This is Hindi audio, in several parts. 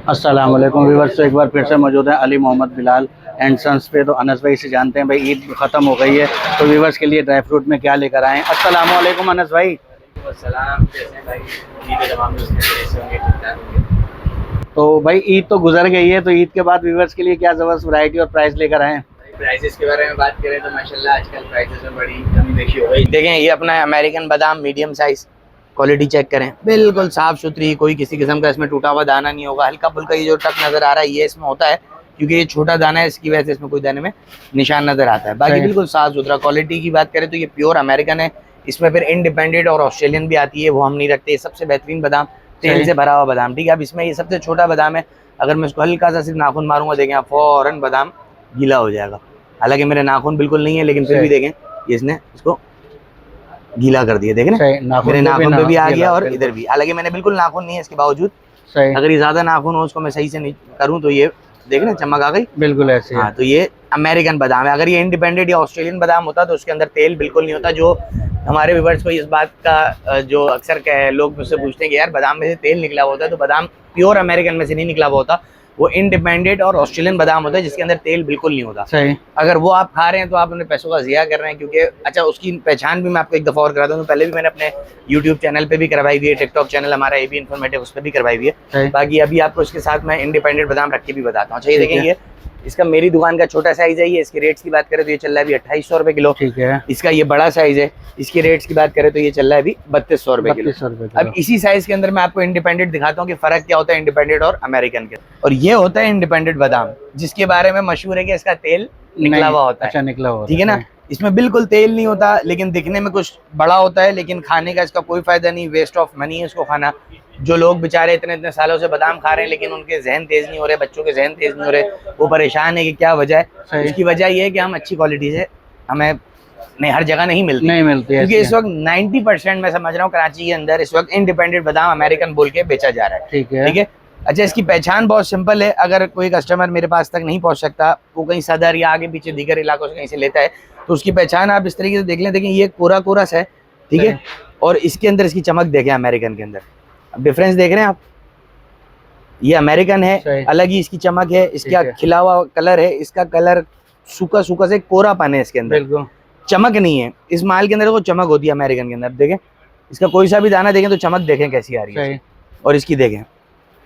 अस्सलाम वालेकुम व्यूअर्स। तो एक बार फिर से मौजूद है अली मोहम्मद बिलाल एंड सन्स पे। तो अनस भाई से जानते हैं भाई ईद ख़त्म हो गई है तो व्यूअर्स के लिए ड्राई फ्रूट में क्या लेकर आए हैं। अस्सलाम वालेकुम अनस भाई। तो भाई ईद तो गुजर गई है, तो ईद के बाद व्यूअर्स के लिए क्या ज़बरदस्त वैरायटी और प्राइस लेकर आए हैं। प्राइसेस के बारे में बात करें तो माशाल्लाह आजकल प्राइसेस में बड़ी कमी बेशी हो गई। देखें ये अपना अमेरिकन बादाम मीडियम साइज, क्वालिटी चेक करें, बिल्कुल साफ सुथरी, कोई किसी किस्म का इसमें टूटा हुआ दाना नहीं होगा। हल्का फुल्का ये जो टक नजर आ रहा है ये इसमें होता है क्योंकि ये छोटा दाना है, इसकी वजह से इसमें कोई दाने में निशान नजर आता है। बाकी बिल्कुल साफ सुथरा। क्वालिटी की बात करें तो ये प्योर अमेरिकन है। इसमें फिर इंडिपेंडेंट और ऑस्ट्रेलियन भी आती है, वो हम नहीं रखते। सबसे बेहतरीन बादाम, तेल से भरा हुआ बादाम। ठीक है, अब इसमें ये सबसे छोटा बादाम है। अगर मैं इसको हल्का सा सिर्फ नाखून मारूंगा, देखें आप, फौरन बादाम गीला हो जाएगा। हालांकि मेरे नाखून बिल्कुल नहीं है, लेकिन फिर भी देखें ये इसने इसको गीला कर दिया। देखें ना, मेरे नाखून पे भी आ गया और इधर भी। हालांकि मैंने बिल्कुल नाखून नहीं है, इसके बावजूद अगर ये ज्यादा नाखून हो उसको मैं सही से नहीं करूँ तो ये देखें ना चमक आ गई बिल्कुल ऐसे। हाँ, तो ये अमेरिकन बादाम है। अगर ये इंडिपेंडेंट या ऑस्ट्रेलियन बादाम होता तो उसके अंदर तेल बिल्कुल नहीं होता। जो हमारे व्यूअर्स को इस बात का जो अक्सर लोग मुझसे पूछते हैं कि यार बादाम में से तेल निकला हुआ होता है, तो बादाम प्योर अमेरिकन में से नहीं निकला हुआ होता, वो इंडिपेंडेंट और ऑस्ट्रेलियन बादाम होता है जिसके अंदर तेल बिल्कुल नहीं होता। सही। अगर वो आप खा रहे हैं तो आप अपने पैसों का ज़िया कर रहे हैं, क्योंकि अच्छा उसकी पहचान भी मैं आपको एक दफ़ा और करा दूँ। पहले भी मैंने अपने यूट्यूब चैनल पे भी करवाई हुई है, टिकटॉक चैनल हमारा ये भी इन्फॉर्मेटिव, उस पर भी करवाई हुई है। बाकी अभी आपको इसके साथ मैं इंडिपेंडेंट बादाम रख के भी बताता हूँ। अच्छा ये देखें, ये इसका मेरी दुकान का छोटा साइज है। ये इसके रेट्स की बात करें तो ये चल रहा है अभी 2800 रुपये किलो। ठीक है। इसका ये बड़ा साइज है, इसके रेट्स की बात करें तो ये चल रहा है अभी 3200 रुपये किलो। अब इसी साइज के अंदर मैं आपको इंडिपेंडेंट दिखाता हूँ कि फर्क क्या होता है इंडिपेंडेंट और अमेरिकन के। और ये होता है इंडिपेंडेंट बादाम, जिसके बारे में मशहूर है कि इसका तेल निकला हुआ होता है। अच्छा, निकला हुआ, ठीक है ना। इसमें बिल्कुल तेल नहीं होता, लेकिन दिखने में कुछ बड़ा होता है, लेकिन खाने का इसका कोई फायदा नहीं, वेस्ट ऑफ मनी है इसको खाना। जो लोग बेचारे इतने इतने सालों से बादाम खा रहे हैं लेकिन उनके जहन तेज नहीं हो रहे, बच्चों के जहन तेज नहीं हो रहे, वो परेशान है कि क्या वजह है। उसकी वजह ये है कि हम अच्छी क्वालिटी से हमें नहीं हर जगह नहीं मिलती क्योंकि इस वक्त 90% मैं समझ रहा हूँ कराची के अंदर इस वक्त इंडिपेंडेंट बादाम अमेरिकन बोल के बेचा जा रहा है। ठीक है। अच्छा, इसकी पहचान बहुत सिंपल है। अगर कोई कस्टमर मेरे पास तक नहीं पहुंच सकता, वो कहीं सदर या आगे पीछे दीगर इलाकों से कहीं से लेता है, तो उसकी पहचान आप इस तरीके से देख लें। देखें ये कोरा कोरा सा है, ठीक है, और इसके अंदर इसकी चमक देखें अमेरिकन के अंदर। अब डिफरेंस देख रहे हैं आप, ये अमेरिकन है, अलग ही इसकी चमक है, इसका खिला हुआ कलर है, इसका कलर सूखा सूखा से कोरापन है इसके अंदर, चमक नहीं है। इस माल के अंदर वो चमक होती है अमेरिकन के अंदर। देखें इसका कोई सा भी दाना देखें तो चमक देखें कैसी आ रही है, और इसकी देखें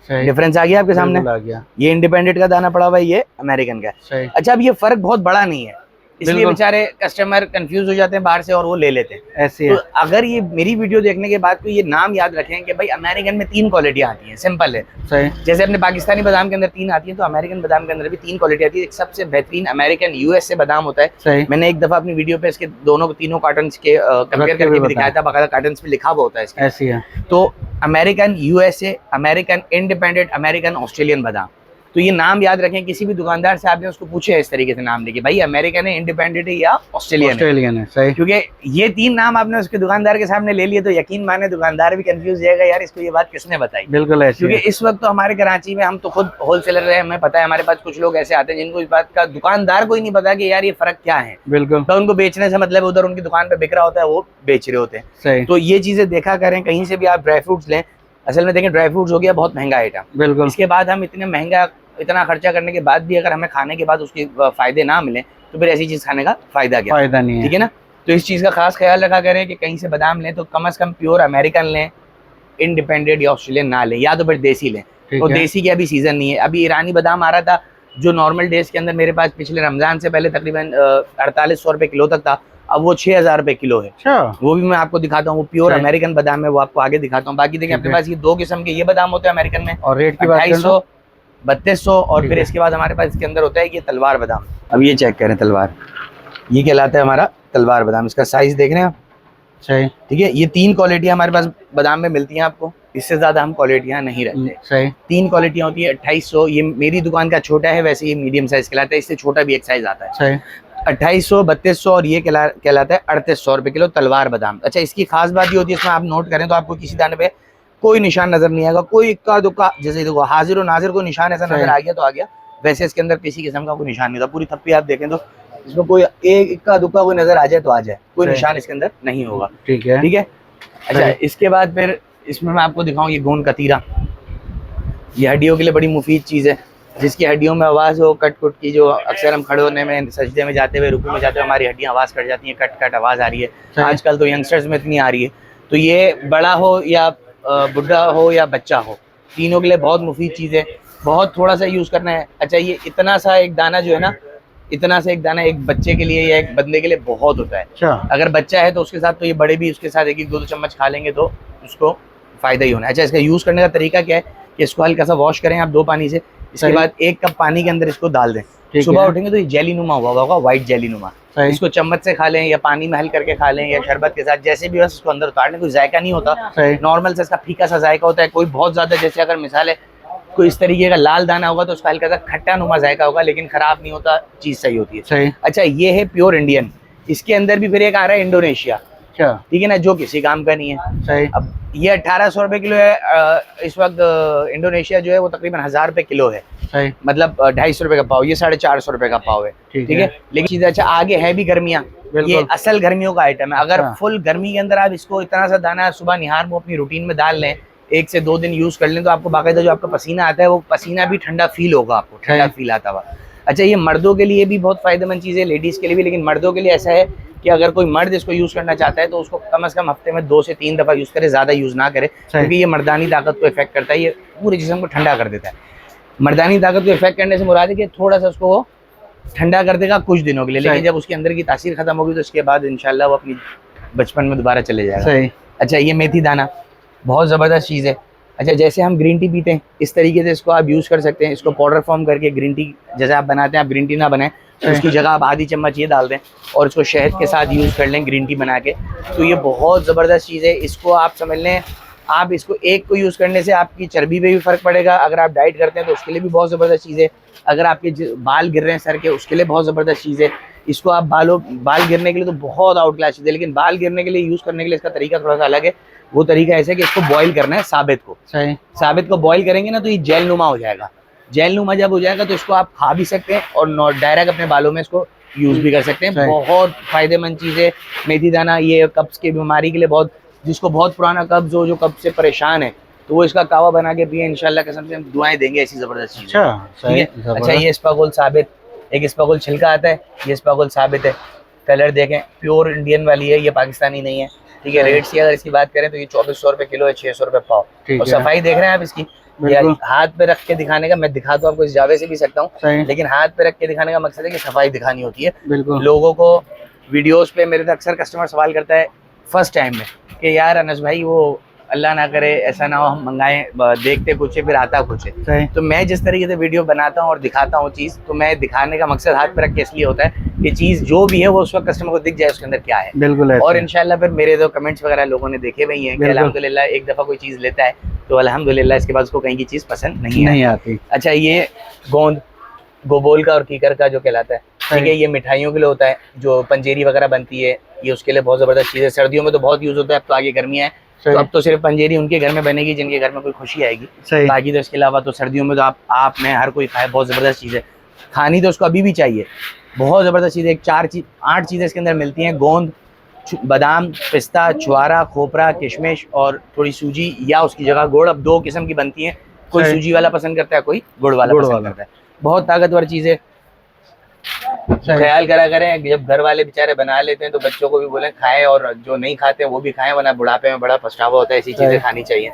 डिफरेंस आ गया आपके सामने। आ गया। ये इंडिपेंडेंट का दाना पड़ा हुआ है, ये अमेरिकन का है। अच्छा, अब ये फर्क बहुत बड़ा नहीं है, इसलिए बेचारे कस्टमर कंफ्यूज हो जाते हैं बाहर से और वो ले लेते हैं ऐसे। तो अगर ये मेरी वीडियो देखने के बाद तो ये नाम याद रखें कि भाई अमेरिकन में 3 क्वालिटियां आती हैं, सिंपल है। सही। जैसे अपने पाकिस्तानी बादाम के अंदर 3 आती है, तो अमेरिकन बादाम के अंदर भी 3 क्वालिटी आती है। एक सबसे बेहतरीन अमेरिकन यूएस से बादाम होता है। मैंने एक दफा अपनी वीडियो पे इसके तीनों कार्टन के कंपेयर करके भी दिखाया था, बाकायदा कार्टन पे लिखा हुआ होता है ऐसे है। तो American USA, American independent, American Australian बादाम। तो ये नाम याद रखें, किसी भी दुकानदार से आपने उसको पूछे इस तरीके से नाम लेके, भाई अमेरिकन है, इंडिपेंडेंट है या ऑस्ट्रेलियन है। सही। क्योंकि ये 3 नाम आपने उसके दुकानदार के सामने ले लिए तो यकीन माने दुकानदार भी कंफ्यूज हो जाएगा, यार इसको ये बात किसने बताई। बिल्कुल ऐसे। क्योंकि इस वक्त तो हमारे कराची में हम तो खुद होलसेलर है, हमें पता है, हमारे पास कुछ लोग ऐसे आते हैं जिनको इस बात का दुकानदार को ही नहीं पता कि यार ये फर्क क्या है। बिल्कुल। तो उनको बेचने से मतलब उधर उनकी दुकान पे बिक रहा होता है, वो बेच रहे होते हैं। सही। तो ये चीजें देखा करें, कहीं से भी आप ड्राई फ्रूट्स लें, असल में देखें ड्राई फ्रूट्स हो गया बहुत महंगा आइटम। बिल्कुल। इसके बाद हम इतना खर्चा करने के बाद भी अगर हमें खाने के बाद उसके फायदे ना मिले तो फिर ऐसी चीज खाने का फायदा क्या, फायदा नहीं है। ठीक है ना। तो इस चीज का खास ख्याल रखा करें कि कहीं से बादाम लें तो कम से कम प्योर अमेरिकन लें, इंडिपेंडेंट या ऑस्ट्रेलियन ना लें, या तो फिर देसी लें। तो देसी की अभी सीजन नहीं है। अभी ईरानी बादाम आ रहा था जो नॉर्मल डेज के अंदर मेरे पास पिछले रमजान से पहले तकरीबन 4800 रुपये किलो तक था, अब वो 6000 रुपये किलो है। वो भी मैं आपको दिखाता हूँ, वो प्योर अमेरिकन बादाम है, वो आपको आगे दिखाता हूँ। बाकी देखिए अपने पास ये 2 किस्म के ये बादाम होते हैं अमेरिकन में, और रेट की बात 250 3200, और फिर इसके बाद हमारे पास इसके अंदर होता है ये तलवार बादाम। अब ये चेक करें, तलवार, ये कहलाता है हमारा तलवार बादाम। इसका साइज देख रहे हैं आप। सही। ठीक है। ये 3 क्वालिटियां हमारे पास बादाम में मिलती हैं आपको, इससे ज्यादा हम क्वालिटियां नहीं रखते। सही। 3 क्वालिटियां होती है। 2800 ये मेरी दुकान का छोटा है, वैसे ये मीडियम साइज कहलाता है, इससे छोटा भी एक साइज आता है। सही। 2800, 3200 और ये कहलाता है 3800 रुपये किलो तलवार बादाम। अच्छा, इसकी खास बात ये होती है, इसमें आप नोट करें तो आपको किसी दाने पे कोई निशान नजर नहीं आएगा, कोई इक्का दुक्का, जैसे देखो हाजिर और नाजिर को निशान ऐसा नजर आ गया तो आ गया, वैसे इसके अंदर किसी किस्म का कोई निशान नहीं होता। पूरी थप्पी आप देखें तो इसमें कोई एक इक्का दुक्का कोई नजर आ जाए तो आ जाए, कोई निशान इसके अंदर नहीं होगा। ठीक है। ठीक है। अच्छा, इसके बाद फिर इसमें मैं आपको दिखाऊं ये गोंद कतीरा। ये हड्डियों के लिए बड़ी मुफीद चीज़ है। जिसकी हड्डियों में आवाज़ हो कट कुट की, जो अक्सर हम खड़े होने में, सजदे में जाते हुए, रुकू में जाते हुए हमारी हड्डियाँ आवाज़ कट जाती हैं, कट कट आवाज़ आ रही है। आजकल तो यंगस्टर्स में इतनी आ रही है। तो ये बड़ा हो या बुढ़ा हो या बच्चा हो, तीनों के लिए बहुत मुफीद चीज़ है। बहुत थोड़ा सा यूज़ करना है। अच्छा, ये इतना सा एक दाना जो है ना, इतना सा एक दाना एक बच्चे के लिए या एक बंदे के लिए बहुत होता है। अच्छा, अगर बच्चा है तो उसके साथ, तो ये बड़े भी उसके साथ एक एक 2-2 चम्मच खा लेंगे तो उसको फ़ायदा ही होना है। अच्छा, इसका यूज़ करने का तरीका क्या है कि इसको हल्का सा वॉश करें आप 2 पानी से। इसके बाद 1 कप पानी के अंदर इसको डाल दें। सुबह उठेंगे तो ये जेली नुमा हुआ होगा, वाइट जेली नुमा। इसको चम्मच से खा लें या पानी में हल करके खा लें या शरबत के साथ, जैसे भी बस इसको अंदर उतारने। कोई जायका नहीं होता, नॉर्मल से इसका फीका सा जायका होता है। कोई बहुत ज़्यादा, जैसे अगर मिसाल है कोई इस तरीके का लाल दाना होगा तो उसका हल्का सा खट्टा नुमा जायका होगा, लेकिन खराब नहीं होता, चीज़ सही होती है। सही। अच्छा, ये है प्योर इंडियन। इसके अंदर भी फिर एक आ रहा है इंडोनेशिया, ठीक है ना, जो किसी काम का नहीं है। सही। अब ये 1800 रुपये किलो है इस वक्त। इंडोनेशिया जो है वो तकरीबन 1000 रुपये किलो है। सही। मतलब 250 रुपये का पाव, ये 450 रुपये का पाव है। ठीक है, लेकिन चीज़ अच्छा आगे है भी गर्मियाँ, ये असल गर्मियों का आइटम है। अगर फुल गर्मी के अंदर आप इसको इतना सा दाना सुबह निहार में अपनी रूटीन में डाल लें, 1 से 2 दिन यूज़ कर लें, तो आपको बाकायदा जो आपका पसीना आता है वो पसीना भी ठंडा फील होगा, आपको ठंडा फील आता हुआ। अच्छा, ये मर्दों के लिए भी बहुत फ़ायदेमंद चीज़ है, लेडीज़ के लिए भी। लेकिन मर्दों के लिए ऐसा है कि अगर कोई मर्द इसको यूज़ करना चाहता है तो उसको कम से कम हफ्ते में 2 से 3 दफ़ा यूज़ करे, ज़्यादा यूज़ ना करे, क्योंकि ये मर्दानी ताकत को इफेक्ट करता है। ये पूरे जिस्म को ठंडा कर देता है। मर्दानी ताकत को इफेक्ट करने से मुराद है कि थोड़ा सा उसको वो ठंडा कर देगा कुछ दिनों के लिए, लेकिन जब उसके अंदर की तासीर खत्म होगी तो उसके बाद इंशाल्लाह वो अपनी बचपन में दोबारा चले जाएगा। अच्छा, ये मेथी दाना बहुत ज़बरदस्त चीज़ है। अच्छा, जैसे हम ग्रीन टी पीते हैं इस तरीके से इसको आप यूज़ कर सकते हैं। इसको पाउडर फॉर्म करके ग्रीन टी जैसे आप बनाते हैं, आप ग्रीन टी ना बनाएं तो उसकी जगह आप आधी चम्मच ये डाल दें और इसको शहद के साथ यूज़ कर लें ग्रीन टी बना के। तो ये बहुत ज़बरदस्त चीज़ है। इसको आप समझ लें, आप इसको एक को यूज़ करने से आपकी चर्बी पे भी फ़र्क पड़ेगा। अगर आप डाइट करते हैं तो उसके लिए भी बहुत ज़बरदस्त चीज़ है। अगर आपके बाल गिर रहे हैं सर के, उसके लिए बहुत ज़बरदस्त चीज़ है। इसको आप बाल गिरने के लिए तो बहुत आउट क्लास चीज़ है, लेकिन बाल गिरने के लिए यूज़ करने के लिए इसका तरीका थोड़ा सा अलग है। वो तरीका ऐसे है कि इसको बॉईल करना है साबित को। सही। साबित को बॉईल करेंगे ना तो ये जेल नुमा हो जाएगा। जेल नुमा जब हो जाएगा तो इसको आप खा भी सकते हैं और डायरेक्ट अपने बालों में इसको यूज़ भी कर सकते हैं। बहुत फ़ायदेमंद चीज़ है मेथी दाना। ये कब्ज़ की बीमारी के लिए बहुत, जिसको बहुत पुराना कब्ज़ हो, जो कब्ज़ से परेशान है, तो वो इसका कावा बना के पिए, इंशाल्लाह कसम से हम दुआएं देंगे। ऐसी ज़बरदस्त चीज़ है। ठीक है। अच्छा, ये स्पागुल साबित, एक स्पागुल छिलका आता है, ये स्पागुल साबित है। कलर देखें, प्योर इंडियन वाली है, ये पाकिस्तानी नहीं है। ठीक है। रेट की अगर इसकी बात करें तो ये 2400 रुपये किलो है, 600 रुपये पाव। और सफाई देख रहे हैं आप इसकी, हाथ पे रख के दिखाने का, मैं दिखा तो आपको इस जावे से भी सकता हूँ, लेकिन हाथ पे रख के दिखाने का मकसद है कि सफाई दिखानी होती है। लोगों को वीडियोस पे मेरे से अक्सर कस्टमर सवाल करता है फर्स्ट टाइम में कि यार अनस भाई, वो अल्लाह ना करे ऐसा ना हो हम मंगाएं, देखते कुछ है फिर आता कुछ है। तो मैं जिस तरीके से वीडियो बनाता हूँ और दिखाता हूँ चीज़, तो मैं दिखाने का मकसद हाथ पे रख के इसलिए होता है कि चीज़ जो भी है वो उस वक्त कस्टमर को दिख जाए उसके अंदर क्या है। बिल्कुल। और इंशाल्लाह फिर मेरे जो कमेंट्स वगैरह लोगों ने देखे हुए हैं कि अल्हम्दुलिल्लाह एक दफ़ा कोई चीज़ लेता है तो अल्हम्दुलिल्लाह इसके बाद उसको कहीं की चीज़ पसंद नहीं आती। अच्छा, ये गोंद गोबोल का और कीकर का जो कहलाता है, ठीक है, ये मिठाइयों के लिए होता है। जो पंजेरी वगैरह बनती है ये उसके लिए बहुत ज़बरदस्त चीज़ है। सर्दियों में तो बहुत यूज़ होता है, अब तो आगे गर्मियाँ हैं तो अब तो सिर्फ पंजेरी उनके घर में बनेगी जिनके घर में कोई खुशी आएगी। बाकी तो इसके अलावा तो सर्दियों में तो आप मैं हर कोई खाए, बहुत ज़बरदस्त चीज़ है। खानी तो उसको अभी भी चाहिए, बहुत ज़बरदस्त चीज़ है। 8 चीज़ें इसके अंदर मिलती हैं। गोंद, बादाम, पिस्ता, छुआरा, खोपरा, किशमिश और थोड़ी सूजी या उसकी जगह गुड़। अब 2 किस्म की बनती हैं, कोई सूजी वाला पसंद करता है, कोई गुड़ वाला पसंद करता है। बहुत ताकतवर चीज़ है। ख्याल करा करें जब घर वाले बेचारे बना लेते हैं तो बच्चों को भी बोलें खाएं, और जो नहीं खाते हैं वो भी खाएं, वरना बुढ़ापे में बड़ा पछतावा होता है। ऐसी चीज़ें खानी चाहिए।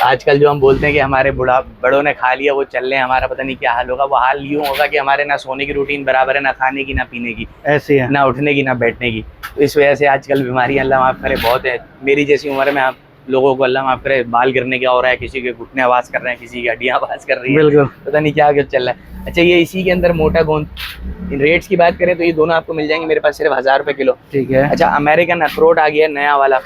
आजकल जो हम बोलते हैं कि हमारे बड़ों ने खा लिया वो चल रहे हैं, हमारा पता नहीं क्या हाल होगा। वो हाल यूँ होगा कि हमारे ना सोने की रूटीन बराबर है, ना खाने की, ना पीने की, ऐसे है, ना उठने की, ना बैठने की। तो इस वजह से आजकल बीमारी अल्लाह माफ़ करे बहुत है। मेरी जैसी उम्र में आप लोगों को अल्लाह माफ़ करे बाल गिरने क्या हो रहा है, किसी के घुटने आवाज़ कर रहे हैं, किसी की हड्डियाँ आवाज़ कर रही है, पता नहीं क्या चल रहा है। अच्छा, ये इसी के अंदर मोटा गोंद। इन रेट्स की बात करें तो ये दोनों आपको मिल जाएंगे मेरे पास सिर्फ 1000 रुपये किलो। ठीक है। अच्छा, अमेरिकन अखरोट आ गया नया वाला।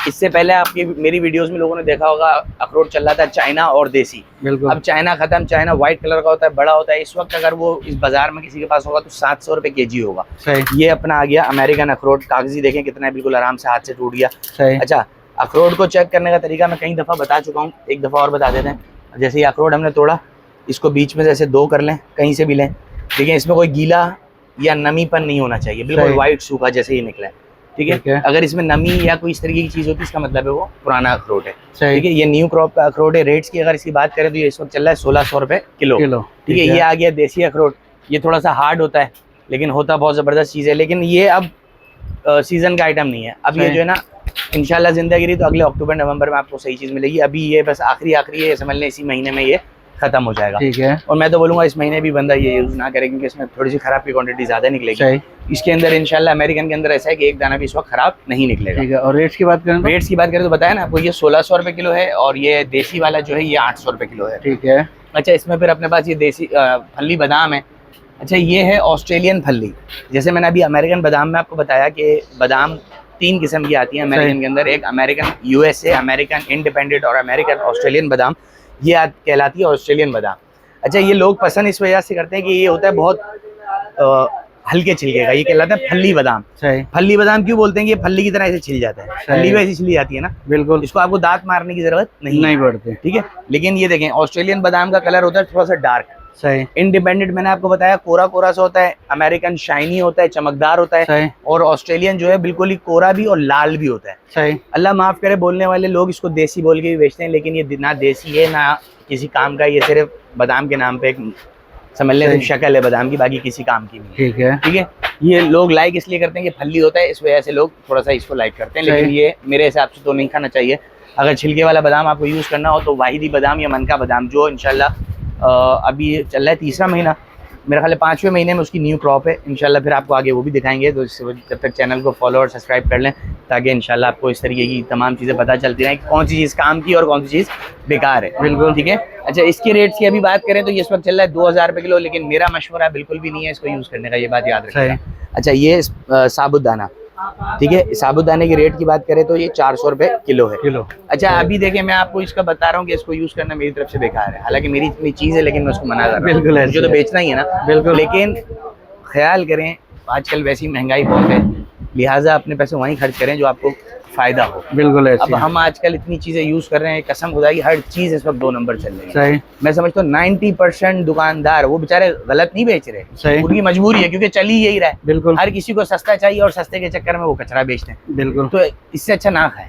इससे पहले आपकी मेरी वीडियोस में लोगों ने देखा होगा अखरोट चल रहा था चाइना और देसी। अब चाइना खत्म, चाइना व्हाइट कलर का होता है, बड़ा होता है। इस वक्त अगर वो इस बाजार में किसी के पास होगा तो 700 रुपये केजी होगा। ये अपना आ गया अमेरिकन अखरोट। कागजी देखें कितना है, बिल्कुल आराम से हाथ से टूट गया। अच्छा, अखरोट को चेक करने का तरीका मैं कई दफ़ा बता चुका हूँ, एक दफ़ा और बता देते हैं। जैसे ये अखरोट हमने तोड़ा, इसको बीच में जैसे 2 कर लें, कहीं से भी लें। देखिए इसमें कोई गीला या नमीपन नहीं होना चाहिए, बिल्कुल वाइट सूखा जैसे ही निकला है। ठीक है। अगर इसमें नमी या कोई इस तरीके की चीज़ होती है इसका मतलब है वो पुराना अखरोट है, ठीक है। ये न्यू क्रॉप का अखरोट है। रेट्स की अगर इसकी बात करें तो ये इस वक्त चल रहा है 1600 रुपये किलो, ठीक है। ये आ गया देसी अखरोट। ये थोड़ा सा हार्ड होता है लेकिन होता बहुत ज़बरदस्त चीज़ है, लेकिन ये अब सीज़न का आइटम नहीं है। अब ये जो है ना इंशाल्लाह ज़िंदगी रही तो अगले अक्टूबर नवंबर में आपको सही चीज़ मिलेगी। अभी ये बस आखिरी है, समझ लें इसी महीने में ये खत्म हो जाएगा, ठीक है। और मैं तो बोलूँगा इस महीने भी बंदा ये यूज़ ना करे क्योंकि इसमें थोड़ी सी खराब की क्वांटिटी ज़्यादा निकलेगी। इसके अंदर इंशाल्लाह अमेरिकन के अंदर ऐसा है कि एक दाना भी इस वक्त खराब नहीं निकलेगा, ठीक है। और रेट्स की बात करें तो बताया ना आपको, ये 1600 रुपये किलो है और ये देसी वाला जो है ये 800 रुपये किलो है, ठीक है। अच्छा, इसमें फिर अपने पास ये देसी फल्ली बादाम है। अच्छा, ये है ऑस्ट्रेलियन फल्ली। जैसे मैंने अभी अमेरिकन बादाम में आपको बताया कि बादाम 3 किस्म की आती है अमेरिकन के अंदर, एक अमेरिकन USA, अमेरिकन इंडिपेंडेंट और अमेरिकन ऑस्ट्रेलियन बादाम, ये कहलाती है ऑस्ट्रेलियन बादाम। अच्छा, ये लोग पसंद इस वजह से करते हैं कि ये होता है बहुत हल्के छिलके का, ये कहलाता है फल्ली बादाम। फल्ली बादाम क्यों बोलते हैं कि ये फल्ली की तरह ऐसे छिल जाता है, फल्ली वैसी छिली जाती है ना, बिल्कुल। इसको आपको दांत मारने की जरूरत नहीं पड़ती, ठीक है। लेकिन ये देखें ऑस्ट्रेलियन बादाम का कलर होता है थोड़ा सा डार्क, सही। इंडिपेंडेंट मैंने आपको बताया कोरा कोरा सा होता है, अमेरिकन शाइनी होता है, चमकदार होता है, और ऑस्ट्रेलियन जो है बिल्कुल ही कोरा भी और लाल भी होता है, सही। अल्लाह माफ करे बोलने वाले लोग इसको देसी बोल के भी बेचते हैं, लेकिन ये ना देसी है ना किसी काम का, ये सिर्फ बादाम के नाम पे एक समझ लें शक्ल है बादाम की, बाकी किसी काम की नहीं, ठीक है, ठीक है। ये लोग लाइक इसलिए करते हैं कि फल्ली होता है, इस वजह से लोग थोड़ा सा इसको लाइक करते हैं, लेकिन ये मेरे हिसाब से तो नहीं खाना चाहिए। अगर छिलके वाला बादाम आपको यूज़ करना हो तो वाहिदी बादाम या मनका बादाम, जो इंशाल्लाह अभी चल रहा है 3रा महीना, मेरा ख्याल है 5वें महीने में उसकी न्यू क्रॉप है। इंशाल्लाह फिर आपको आगे वो भी दिखाएंगे, तो जब तक चैनल को फॉलो और सब्सक्राइब कर लें ताकि इंशाल्लाह आपको इस तरीके की तमाम चीज़ें पता चलती रहें कि कौन सी चीज़ काम की और कौन सी चीज़ बेकार है, बिल्कुल, ठीक है। अच्छा, इसके रेट्स की अभी बात करें तो ये इस वक्त चल रहा है 2000 रुपये किलो, लेकिन मेरा मशवरा बिल्कुल भी नहीं है इसको यूज़ करने का, ये बात याद रखें। अच्छा, ये साबुदाना, ठीक है। साबुदाने की रेट की बात करें तो ये 400 रुपये किलो है। अच्छा, अभी देखें मैं आपको इसका बता रहा हूँ कि इसको यूज़ करना मेरी तरफ से बेकार है, हालांकि मेरी इतनी चीज़ है लेकिन मैं उसको मना कर रहा हूँ, बिल्कुल, मुझे तो बेचना ही है ना, बिल्कुल। लेकिन ख्याल करें आजकल वैसी महंगाई बहुत है, लिहाजा अपने पैसे वहीं खर्च करें जो आपको फ़ायदा हो, बिल्कुल। अब हम आजकल इतनी चीज़ें यूज़ कर रहे हैं, कसम खुदा की हर चीज़ इस वक्त 2 नंबर चल रही है, सही। मैं समझता हूँ 90% दुकानदार वो बेचारे गलत नहीं बेच रहे, सही, उनकी मजबूरी है क्योंकि चल ही यही रहा है, बिल्कुल। हर किसी को सस्ता चाहिए और सस्ते के चक्कर में वो कचरा बेचते हैं, बिल्कुल। तो इससे अच्छा ना खाएं,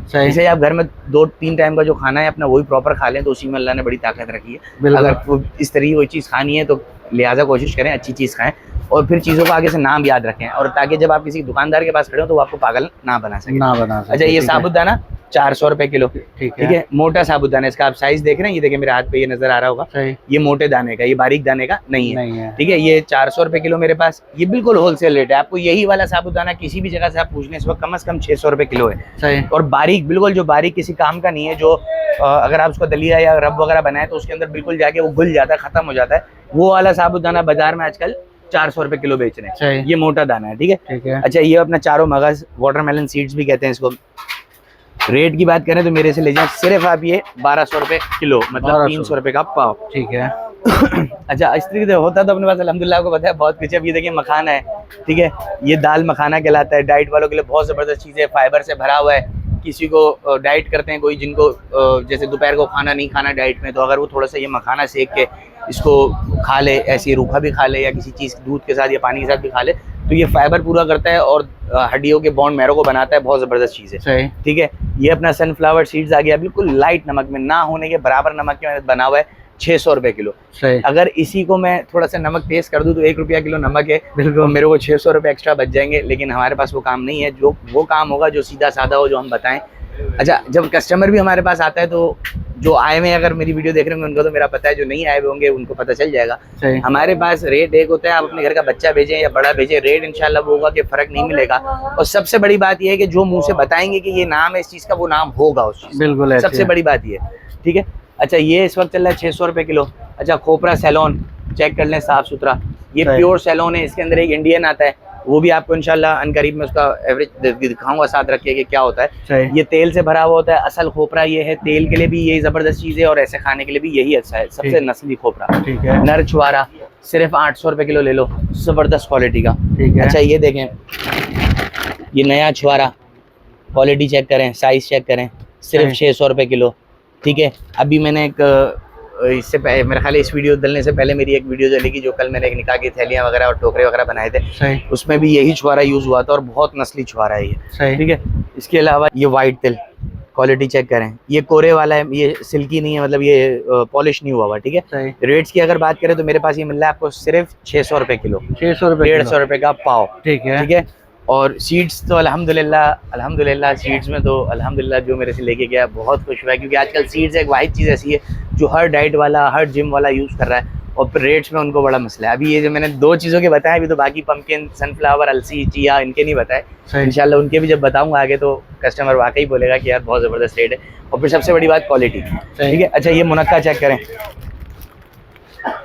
सही। इसे आप घर में 2-3 टाइम का जो खाना है अपना वही प्रॉपर खा लें, तो उसी में अल्लाह ने बड़ी ताकत रखी है। अगर वो इस तरीके कोई चीज़ खानी है तो लिहाजा कोशिश करें अच्छी चीज़ खाएं और फिर चीज़ों को आगे से नाम याद रखें, और ताकि जब आप किसी दुकानदार के पास खड़े हो तो वो आपको पागल ना बना सके। अच्छा, ये साबुदाना 400 रुपये किलो, ठीक है। मोटा साबुदाना, इसका आप साइज देख रहे हैं, ये देखिए मेरे हाथ पे ये नजर आ रहा होगा, ये मोटे दाने का, ये बारीक दाने का नहीं है, ठीक है। ये 400 रुपये किलो मेरे पास, ये बिल्कुल होलसेल रेट है। आपको यही वाला साबुदाना किसी भी जगह से आप पूछ लें इस वक्त कम से कम 600 रुपये किलो है, और बारीक, बिल्कुल जो बारीक किसी काम का नहीं है, जो अगर आप उसको दलिया या रब वगैरह बनाए तो उसके अंदर बिल्कुल जाके वो घुल जाता है, खत्म हो जाता है, वो वाला साबुदाना बाजार में आजकल 400 रुपये किलो बेच रहे हैं, ये मोटा दाना है, ठीक है। अच्छा, ये अपना चारों मगज, वाटरमेलन सीड्स भी कहते हैं इसको। रेट की बात करें तो मेरे से ले जाए सिर्फ आप ये 1200 रुपये किलो, मतलब 300 रुपये का पाव, ठीक है। अच्छा, इस तरीके से होता तो अपने पास अल्हम्दुलिल्लाह आपको पता है बहुत कुछ। अब ये देखिए मखाना है, ठीक है, ये दाल मखाना कहलाता है, डाइट वालों के लिए बहुत ज़बरदस्त चीज़ है, फाइबर से भरा हुआ है। किसी को डाइट करते हैं कोई, जिनको जैसे दोपहर को खाना नहीं खाना डाइट में, तो अगर वो थोड़ा सा ये मखाना सेक के इसको खा ले, ऐसे रूखा भी खा ले या किसी चीज़ दूध के साथ या पानी के साथ भी खा ले, तो ये फाइबर पूरा करता है और हड्डियों के बोन मैरो को बनाता है, बहुत ज़बरदस्त चीज़ है, ठीक है। ये अपना सनफ्लावर सीड्स आ गया, बिल्कुल लाइट नमक में, ना होने के बराबर नमक के बना हुआ है, 600 रुपये किलो। अगर इसी को मैं थोड़ा सा नमक तेज कर दूं तो 1 रुपया किलो नमक है, बिल्कुल, मेरे को 600 रुपये एक्स्ट्रा बच जाएंगे, लेकिन हमारे पास वो काम नहीं है। जो वो काम होगा जो सीधा साधा हो, जो हम बताएं। अच्छा, जब कस्टमर भी हमारे पास आता है तो जो आए हुए अगर मेरी वीडियो देख रहे होंगे उनको तो मेरा पता है, जो नहीं आए हुए होंगे उनको पता चल जाएगा। हमारे पास रेट एक होता है, आप अपने घर का बच्चा भेजें या बड़ा भेजें, रेट इंशाल्लाह वो होगा कि फ़र्क नहीं मिलेगा। और सबसे बड़ी बात यह है कि जो मुंह से बताएंगे कि ये नाम है इस चीज़ का, वो नाम होगा उस चीज़, बिल्कुल, सबसे बड़ी बात ये है, ठीक है। अच्छा, ये इस वक्त चल रहा है 600 रुपये किलो। अच्छा, खोपरा सैलोन चेक कर लें, साफ़ सुथरा, ये प्योर सैलोन है, इसके अंदर एक इंडियन आता है, वो भी आपको इंशाल्लाह अनकरीब में उसका एवरेज दिखाऊंगा साथ रख के कि क्या होता है। ये तेल से भरा हुआ होता है, असल खोपरा ये है, तेल के लिए भी यही ज़बरदस्त चीज़ है और ऐसे खाने के लिए भी यही अच्छा है, सबसे नस्ली खोपरा, ठीक है। नर छुआरा सिर्फ 800 रुपये किलो ले लो, ज़बरदस्त क्वालिटी का, ठीक है। अच्छा, ये देखें, ये नया छुआरा, क्वालिटी चेक करें, साइज़ चेक करें, सिर्फ 600 रुपये किलो, ठीक है। अभी मैंने एक इससे पहले मेरे ख्याल है इस वीडियो डलने से पहले मेरी एक वीडियो चलेगी जो कल मैंने एक निकाह की थैलियाँ वगैरह और टोकरे वगैरह बनाए थे, सही, उसमें भी यही छुहारा यूज़ हुआ था और बहुत नस्ली छुहारा है ये, सही, ठीक है। इसके अलावा ये वाइट तिल, क्वालिटी चेक करें, ये कोरे वाला है, ये सिल्की नहीं है, मतलब ये पॉलिश नहीं हुआ हुआ, ठीक है। सही, रेट्स की अगर बात करें तो मेरे पास ये मिल रहा है आपको सिर्फ 600 रुपये किलो, 600 रुपये 150 रुपये का पाव, ठीक है, ठीक है। और सीड्स तो अल्हम्दुलिल्लाह सीड्स में तो अल्हम्दुलिल्लाह जो मेरे से लेके गया बहुत खुश हुआ है, क्योंकि आजकल सीड्स एक वाहिद चीज़ ऐसी है जो हर डाइट वाला, हर जिम वाला यूज़ कर रहा है, और फिर रेट्स में उनको बड़ा मसला है। अभी ये जो मैंने 2 चीज़ों के बताए, अभी तो बाकी पंपकिन, सनफ्लावर, अलसी, चिया, इनके नहीं बताए। सही, इंशाल्लाह उनके भी जब बताऊंगा आगे तो कस्टमर वाकई बोलेगा कि यार बहुत ज़बरदस्त रेट है। और फिर सबसे बड़ी बात क्वालिटी, ठीक है। अच्छा ये मुनक्का चेक करें,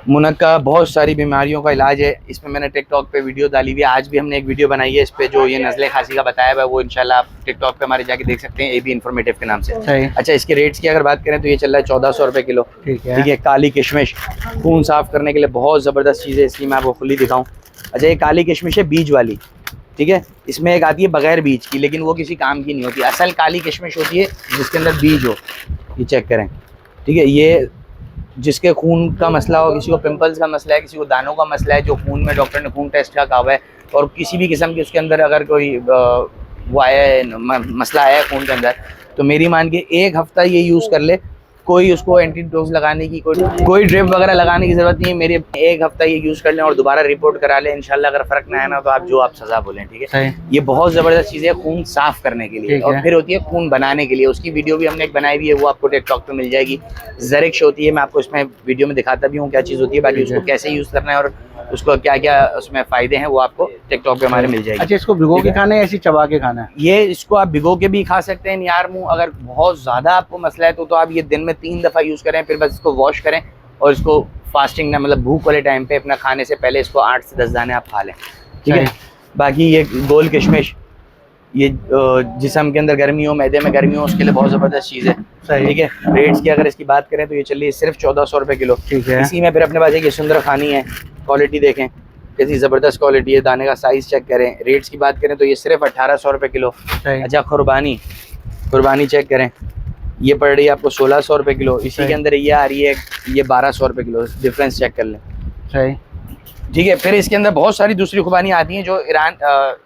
मुनक्का बहुत सारी बीमारियों का इलाज है। इसमें मैंने टिकटॉक पे वीडियो डाली हुई है, आज भी हमने एक वीडियो बनाई है इस पे, जो ये नज़ले खांसी का बताया हुआ है, वो इंशाल्लाह आप टिकटॉक पे हमारे जाके देख सकते हैं, AB इन्फॉर्मेटिव के नाम से। सही, अच्छा इसके रेट्स की अगर बात करें तो ये चल रहा है 1400 रुपये किलो, ठीक है, ठीक है। काली किशमिश खून साफ करने के लिए बहुत ज़बरदस्त चीज़ है, इसकी मैं आपको खुली दिखाऊँ। अच्छा ये काली किशमिश है बीज वाली, ठीक है। इसमें एक आती है बगैर बीज की, लेकिन वो किसी काम की नहीं होती। असल काली किशमिश होती है जिसके अंदर बीज हो, ये चेक करें, ठीक है। ये जिसके खून का मसला हो, किसी को पिंपल्स का मसला है, किसी को दानों का मसला है, जो खून में डॉक्टर ने खून टेस्ट का कहा हुआ है, और किसी भी किस्म की उसके अंदर अगर कोई वो आया है, मसला आया है खून के अंदर, तो मेरी मान के 1 हफ्ता ये यूज़ कर ले, कोई उसको एंटीडोज लगाने की, कोई ड्रिप वगैरह लगाने की ज़रूरत नहीं है। मेरे 1 हफ्ता ये यूज़ कर लें और दोबारा रिपोर्ट करा लें, इंशाल्लाह अगर फ़र्क ना आया ना तो आप सज़ा बोलें, ठीक है। सही, ये बहुत ज़बरदस्त चीज़ है खून साफ़ करने के लिए, ठीक और है। फिर होती है खून बनाने के लिए। उसकी वीडियो भी हमने एक बनाई हुई है, वो आपको टिकटॉक पे मिल जाएगी। ज़रिक्श होती है, मैं आपको इसमें वीडियो में दिखाता भी हूँ क्या चीज़ होती है, बाकी ठीक है। उसको कैसे यूज़ करना है और उसको क्या क्या उसमें फ़ायदे हैं वो आपको टिकटॉक पे हमारे मिल जाएगी। अच्छा इसको भिगो के खाना है या ऐसी चबा के खाना है? ये इसको आप भिगो के भी खा सकते हैं नियार मुँह, अगर बहुत ज़्यादा आपको मसला है तो आप ये दिन में 3 दफ़ा यूज़ करें, फिर बस इसको वॉश करें और इसको फास्टिंग ना, मतलब भूख वाले टाइम पे अपना खाने से पहले इसको 8 से 10 दाने आप खा लें, ठीक है। बाकी ये गोल किशमिश, ये जिस्म के अंदर गर्मी हो, मैदे में गर्मी हो, उसके लिए बहुत ज़बरदस्त चीज़ है, सही, ठीक है। रेट्स की अगर इसकी बात करें तो ये चल रही है सिर्फ 1400 रुपये किलो, ठीक है, इसी में फिर अपने पास एक सुंदर खानी है, क्वालिटी देखें कैसी ज़बरदस्त क्वालिटी है, दाने का साइज़ चेक करें। रेट्स की बात करें तो ये सिर्फ 1800 रुपये किलो। सही, अच्छा कुर्बानी चेक करें, ये पड़ रही है आपको 1600 रुपये किलो, इसी सही। के अंदर ये आ रही है, ये 1200 रुपये किलो, डिफरेंस चेक कर लें, सही, ठीक है। फिर इसके अंदर बहुत सारी दूसरी कुर्बानियाँ आती हैं जो ईरान,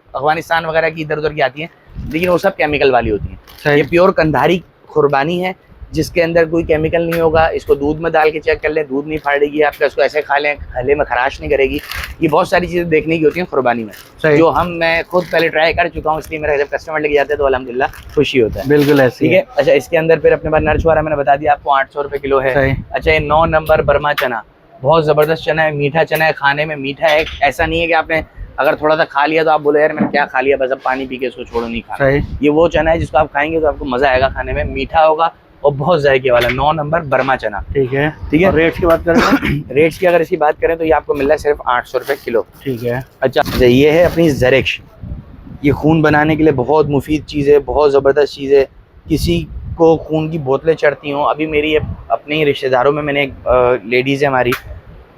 अफगानिस्तान वगैरह की इधर उधर की आती हैं, लेकिन वो सब केमिकल वाली होती हैं। सही, ये प्योर कंधारी कुर्बानी है जिसके अंदर कोई केमिकल नहीं होगा। इसको दूध में डाल के चेक कर लें, दूध नहीं फाड़ेगी आपका, इसको ऐसे खा लें, गले में खराश नहीं करेगी। ये बहुत सारी चीज़ें देखने की होती हैं कुर्बानी में, सही, जो मैं खुद पहले ट्राई कर चुका हूँ, इसलिए मेरा जब कस्टमर लेके जाते हैं तो अल्हम्दुलिल्लाह खुशी होता है, बिल्कुल ऐसी ठीक है। अच्छा इसके अंदर फिर अपने पास नर छुहारा मैंने बता दिया आपको 800 रुपये किलो है। सही, अच्छा ये 9 नंबर बर्मा चना, बहुत ज़बरदस्त चना है, मीठा चना है, खाने में मीठा है, ऐसा नहीं है कि आपने अगर थोड़ा सा खा लिया तो आप बोले यार मैंने क्या खा लिया, बस अब पानी पी के इसको छोड़ो, नहीं खाना। सही, ये वो चना है जिसको आप खाएंगे तो आपको मज़ा आएगा खाने में, मीठा होगा और बहुत जायके वाला, 9 नंबर बर्मा चना, ठीक है, ठीक है। और रेट्स की बात करें तो? रेट्स की अगर इसकी बात करें तो ये आपको मिल रहा है सिर्फ 800 रुपये किलो, ठीक है, अच्छा ये है अपनी ज़रिक्श, ये खून बनाने के लिए बहुत मुफीद चीज़ है, बहुत ज़बरदस्त चीज़ है। किसी को खून की बोतलें चढ़ती हों, अभी मेरी अपने ही रिश्तेदारों में मैंने एक लेडीज़ है हमारी,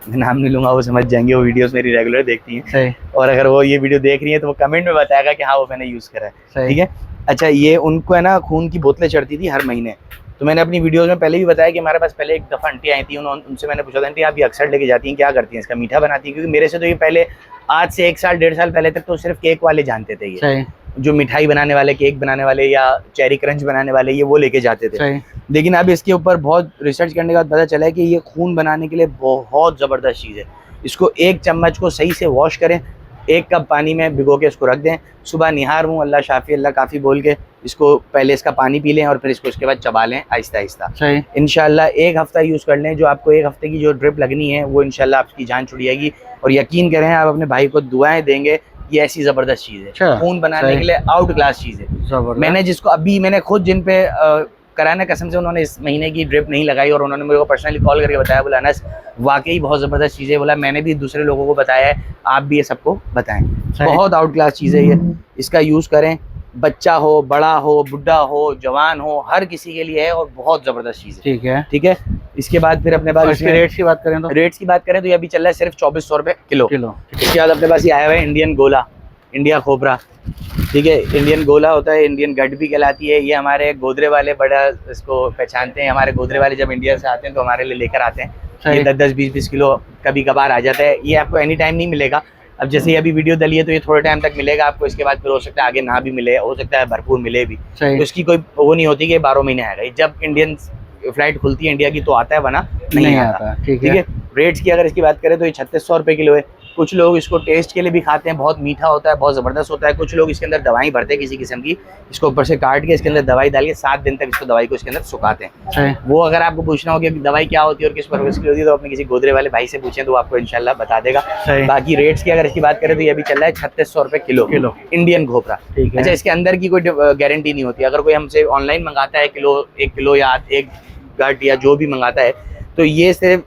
मैं नाम नहीं लूँगा, वो समझ जाएंगे, वो वीडियोस मेरी रेगुलर देखती हैं, सही, और अगर वो ये वीडियो देख रही है तो वो कमेंट में बताएगा कि हाँ वो मैंने यूज़ करा है, सही, ठीक है। अच्छा ये उनको है ना खून की बोतलें चढ़ती थी हर महीने, तो मैंने अपनी वीडियोस में पहले भी बताया कि हमारे पास पहले एक दफ़ा आंटी आई थी, उनसे मैंने पूछा था आंटी आप ये अक्सर लेके जाती हैं, क्या करती हैं, इसका मीठा बनाती हैं, क्योंकि मेरे से तो ये पहले आज से 1 साल 1.5 साल पहले तक तो सिर्फ केक वाले जानते थे, ये सही, जो मिठाई बनाने वाले, केक बनाने वाले या चेरी क्रंच बनाने वाले, ये वो लेके जाते थे। सही, लेकिन अब इसके ऊपर बहुत रिसर्च करने के बाद पता चला है कि ये खून बनाने के लिए बहुत ज़बरदस्त चीज़ है। इसको 1 चम्मच को सही से वॉश करें, 1 कप पानी में भिगो के इसको रख दें, सुबह निहार मुँह अल्लाह शाफ़ी अल्लाह काफ़ी बोल के इसको पहले इसका पानी पी लें और फिर इसको उसके बाद चबा लें आहिस्ता आहिस्ता। सही, इंशाल्लाह 1 हफ्ता यूज़ कर लें, जो आपको 1 हफ्ते की जो ड्रिप लगनी है वो इंशाल्लाह आपकी जान छुड़ जाएगी, और यकीन करें आप अपने भाई को दुआएं देंगे, ये ऐसी ज़बरदस्त चीज़ है, अच्छा, खून बनाने सही। के लिए आउट क्लास चीज़ है। जबरदस्त, मैंने जिसको अभी मैंने खुद जिन पे कराने कसम से उन्होंने इस महीने की ड्रिप नहीं लगाई, और उन्होंने मेरे को पर्सनली कॉल करके बताया, बोला अनस वाकई बहुत ज़बरदस्त चीज़ है, बोला मैंने भी दूसरे लोगों को बताया है, आप भी ये सबको बताएं, बहुत आउट क्लास चीज़ है ये, इसका यूज़ करें, बच्चा हो, बड़ा हो, बुढ़ा हो, जवान हो, हर किसी के लिए है और बहुत ज़बरदस्त चीज़ है, ठीक है। ठीक है। इसके बाद फिर अपने पास और इसके रेट्स की बात करें तो? रेट्स की बात करें तो ये अभी चल रहा है सिर्फ 2400 रुपये किलो। किलो, इसके बाद अपने पास ये आया हुआ है इंडियन गोला, इंडिया खोपरा, ठीक है, इंडियन गोला होता है, इंडियन गड भी कहलाती है। ये हमारे गोदरे वाले बड़ा इसको पहचानते हैं। हमारे गोदरे वाले जब इंडिया से आते हैं तो हमारे लिए लेकर आते हैं। ये 10-10, 20-20 किलो कभी कभार आ जाता है। ये आपको एनी टाइम नहीं मिलेगा। अब जैसे ये अभी वीडियो डली है तो ये थोड़े टाइम तक मिलेगा आपको, इसके बाद फिर हो सकता है आगे ना भी मिले, हो सकता है भरपूर मिले भी। तो इसकी कोई वो नहीं होती कि 12 महीने आएगा। जब इंडियन फ्लाइट खुलती है इंडिया की तो आता है, वरना नहीं आता। ठीक है। रेट्स की अगर इसकी बात करें तो ये 3600 रुपये किलो है। कुछ लोग इसको टेस्ट के लिए भी खाते हैं, बहुत मीठा होता है, बहुत ज़बरदस्त होता है। कुछ लोग इसके अंदर दवाई भरते हैं किसी किस्म की, इसको ऊपर से काट के इसके अंदर दवाई डाल के 7 दिन तक इसको दवाई को इसके अंदर सुखाते हैं। वो अगर आपको पूछना हो कि दवाई क्या होती है और किस पर्पज की होती है तो अपने किसी गोदरे वाले भाई से पूछें तो वो आपको इंशाल्लाह बता देगा। बाकी रेट्स की अगर इसकी बात करें तो ये अभी चल रहा है 3600 रुपये किलो इंडियन घोपरा। अच्छा, इसके अंदर की कोई गारंटी नहीं होती। अगर कोई हमसे ऑनलाइन मंगाता है 1 किलो या 1 गट या जो भी मंगाता है तो ये सिर्फ